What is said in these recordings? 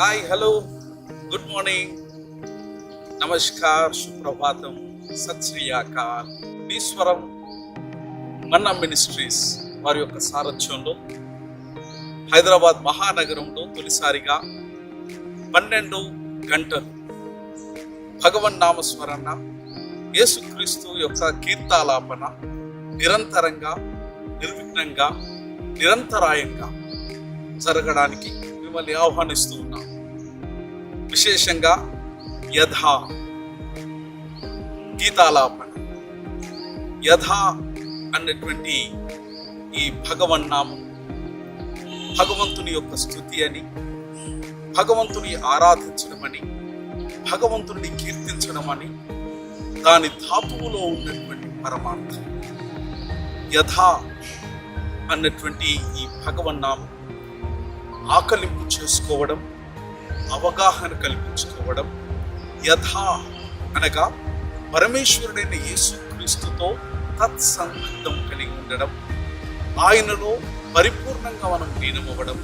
Hi, hello, good morning, నమస్కార్, సుప్రభాతం, సత్ శ్రీ అకాల్. ఈశ్వరం మన్నా మినిస్ట్రీస్ వారి యొక్క సారథ్యంలో హైదరాబాద్ మహానగరంలో తొలిసారిగా 12 గంటలు భగవన్ నామస్మరణ, యేసుక్రీస్తు యొక్క కీర్తాలాపన నిరంతరంగా, నిర్విఘ్నంగా, నిరంతరాయంగా జరగడానికి మిమ్మల్ని ఆహ్వానిస్తూ ఉన్నాం. విశేషంగా యథా గీతాలాపన, యథా అన్నటువంటి ఈ భగవన్నామం భగవంతుని యొక్క స్తుతి అని, భగవంతుని ఆరాధించడం అని, భగవంతుని కీర్తించడం అని దాని ధాతువులో ఉన్నటువంటి పరమార్థం. యథా అన్నటువంటి ఈ భగవన్నామం ఆకలింపు చేసుకోవడం, అవగాహన కల్పించుకోవడం. యథా అనగా పరమేశ్వరుడైన యేసుక్రీస్తుతో తత్సంబంధం కలిగి ఉండడం, ఆయనలో పరిపూర్ణంగా మనం లీనమవ్వడం.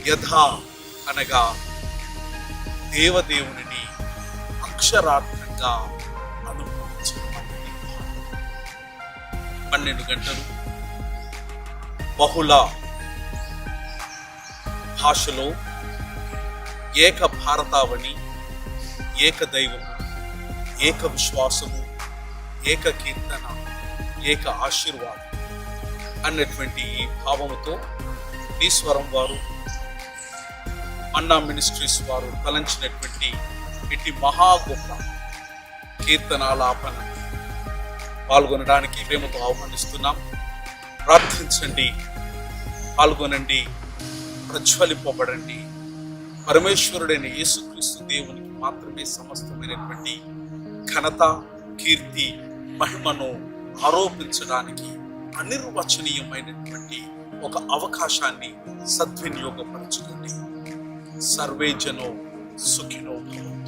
యథా అనగా దేవదేవుని అక్షరార్థంగా అనుభవించడం. 12 గంటలు బహుళ భాషలో ఏక భారతావని, ఏక దైవము, ఏక విశ్వాసము, ఏక కీర్తన, ఏక ఆశీర్వాదం అన్నటువంటి ఈ భావముతో ఈశ్వరం వారు, మన్నా మినిస్ట్రీస్ వారు తలంచినటువంటి ఇటు మహా గొప్ప కీర్తనాలాపన పాల్గొనడానికి ప్రేమతో ఆహ్వానిస్తున్నాం. ప్రార్థించండి, పాల్గొనండి, ప్రజ్వలింపబడండి. పరమేశ్వరుడైన యేసుక్రీస్తు దేవునికి మాత్రమే సమస్తమైనటువంటి ఘనత, కీర్తి, మహిమను ఆరోపించడానికి అనిర్వచనీయమైనటువంటి ఒక అవకాశాన్ని సద్వినియోగపరచుకోండి. సర్వే జనో సుఖినో భవంతు.